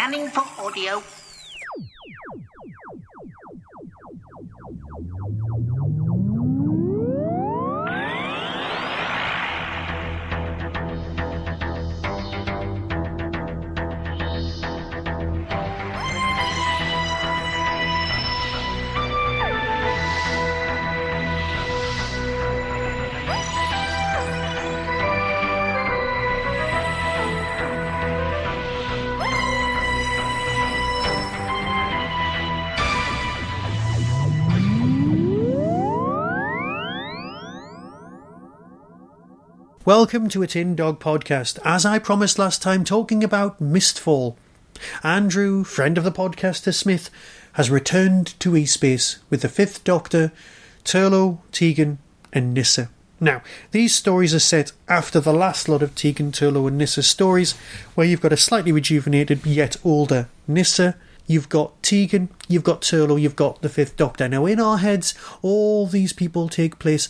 Scanning for audio. Welcome to a Tin Dog podcast, as I promised last time, talking about Mistfall. Andrew, friend of the podcaster Smith, has returned to E-Space with the 5th Doctor, Turlough, Tegan and Nyssa. Now, these stories are set after the last lot of Tegan, Turlough and Nyssa stories, where you've got a slightly rejuvenated yet older Nyssa, you've got Tegan, you've got Turlough, you've got the 5th Doctor. Now, in our heads, all these people take place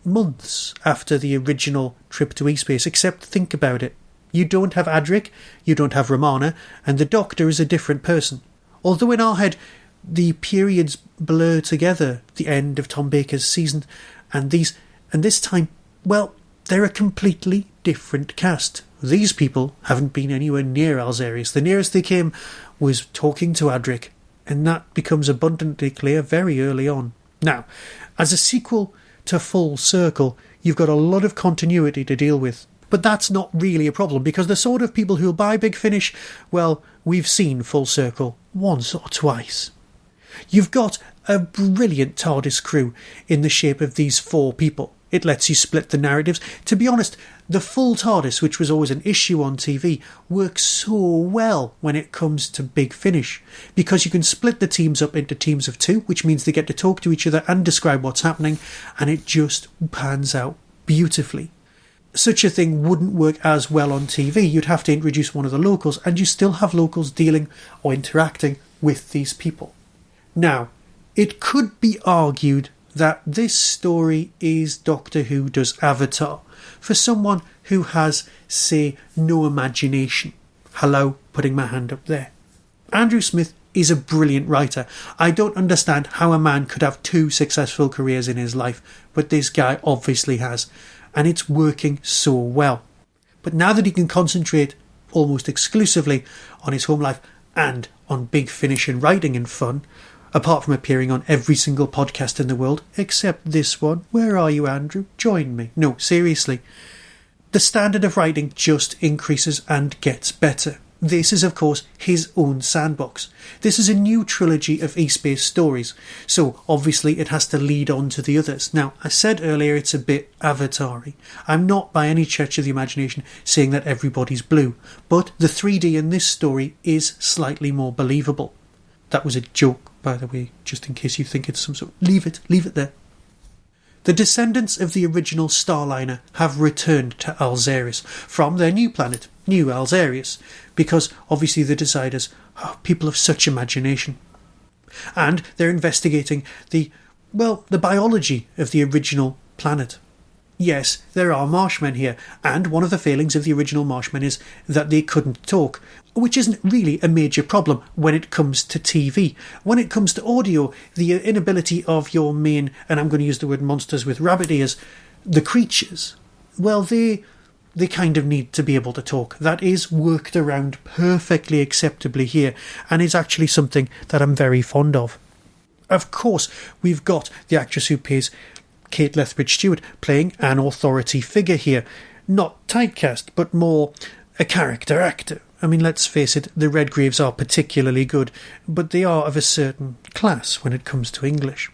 months after the original trip to E-Space, except think about it. You don't have Adric, you don't have Romana, and the Doctor is a different person. Although in our head, the periods blur together, the end of Tom Baker's season, and this time, well, they're a completely different cast. These people haven't been anywhere near Alzarius. The nearest they came was talking to Adric, and that becomes abundantly clear very early on. Now, as a sequel to Full Circle, you've got a lot of continuity to deal with. But that's not really a problem, because the sort of people who'll buy Big Finish, well, we've seen Full Circle once or twice. You've got a brilliant TARDIS crew in the shape of these 4 people. It lets you split the narratives. To be honest, the full TARDIS, which was always an issue on TV, works so well when it comes to Big Finish, because you can split the teams up into teams of 2, which means they get to talk to each other and describe what's happening, and it just pans out beautifully. Such a thing wouldn't work as well on TV. You'd have to introduce one of the locals, and you still have locals dealing or interacting with these people. Now, it could be argued that this story is Doctor Who does Avatar for someone who has, say, no imagination. Hello, putting my hand up there. Andrew Smith is a brilliant writer. I don't understand how a man could have 2 successful careers in his life, but this guy obviously has, and it's working so well. But now that he can concentrate almost exclusively on his home life and on Big Finish and writing and fun, apart from appearing on every single podcast in the world, except this one. Where are you, Andrew? Join me. No, seriously. The standard of writing just increases and gets better. This is, of course, his own sandbox. This is a new trilogy of E-Space stories, so obviously it has to lead on to the others. Now, I said earlier it's a bit Avatar-y. I'm not by any stretch of the imagination saying that everybody's blue, but the 3D in this story is slightly more believable. That was a joke, by the way, just in case you think it's some sort. Leave it there. The descendants of the original Starliner have returned to Alzarius from their new planet, New Alzarius, because obviously the Deciders are people of such imagination. And they're investigating the biology of the original planet. Yes, there are Marshmen here, and one of the failings of the original Marshmen is that they couldn't talk, which isn't really a major problem when it comes to TV. When it comes to audio, the inability of your main, and I'm going to use the word monsters with rabbit ears, the creatures, well, they kind of need to be able to talk. That is worked around perfectly acceptably here, and is actually something that I'm very fond of. Of course, we've got the actress who plays Kate Lethbridge-Stewart playing an authority figure here. Not typecast, but more a character actor. I mean, let's face it, the Redgraves are particularly good, but they are of a certain class when it comes to English.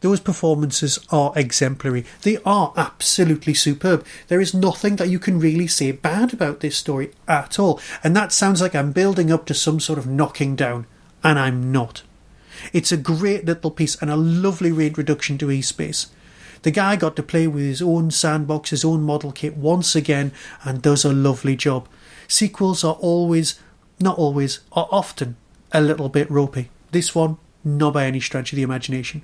Those performances are exemplary. They are absolutely superb. There is nothing that you can really say bad about this story at all, and that sounds like I'm building up to some sort of knocking down, and I'm not. It's a great little piece and a lovely reintroduction to E-Space. The guy got to play with his own sandbox, his own model kit once again, and does a lovely job. Sequels are often a little bit ropey. This one, not by any stretch of the imagination.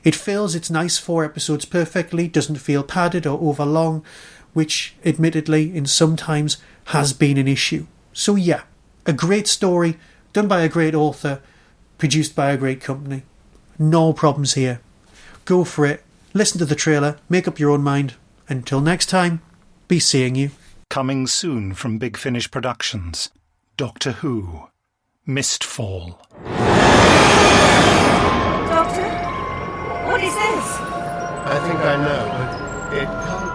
It fills its nice 4 episodes perfectly, doesn't feel padded or overlong, which admittedly in some times has been an issue. So yeah, A great story, done by a great author, produced by a great company. No problems here. Go for it, listen to the trailer, make up your own mind. Until next time, be seeing you. Coming soon from Big Finish Productions. Doctor Who. Mistfall. Doctor? What is this? I think I know, but it can't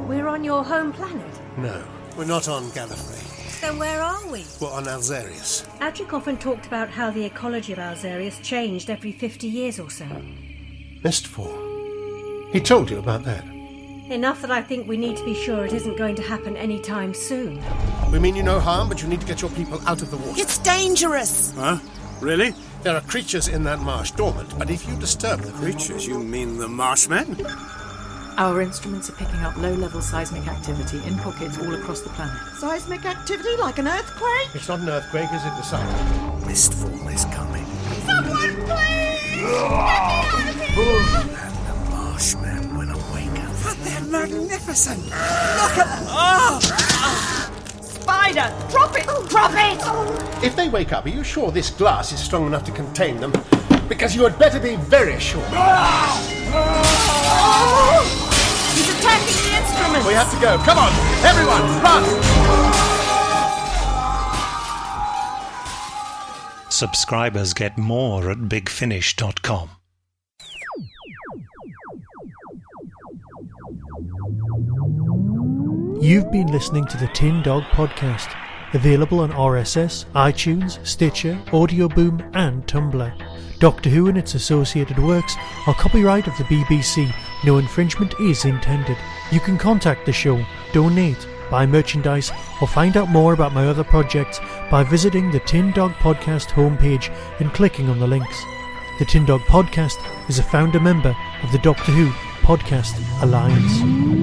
We're on your home planet. be. No, we're not on Gallifrey. Then where are we? We're on Alzarius. Adric often talked about how the ecology of Alzarius changed every 50 years or so. Mistfall. He told you about that. Enough that I think we need to be sure it isn't going to happen anytime soon. We mean you no harm, but you need to get your people out of the water. It's dangerous! Huh? Really? There are creatures in that marsh dormant, but if you disturb the Creatures? You mean the Marshmen? Our instruments are picking up low-level seismic activity in pockets all across the planet. Seismic activity like an earthquake? It's not an earthquake, is it, Decider? Mistfall is coming. Someone please! Get me out of here! And the Marshmen will awaken. But they're magnificent! Look at them! Oh! Spider! Drop it! Drop it! If they wake up, are you sure this glass is strong enough to contain them? Because you had better be very sure. He's attacking the instruments! We have to go. Come on, everyone, run! Subscribers get more at bigfinish.com. You've been listening to the Tin Dog Podcast, available on RSS, iTunes, Stitcher, Audio Boom and Tumblr. Doctor Who and its associated works are copyright of the BBC. No infringement is intended. You can contact the show, donate, buy merchandise or find out more about my other projects by visiting the Tin Dog Podcast homepage and clicking on the links. The Tin Dog Podcast is a founder member of the Doctor Who Podcast Alliance.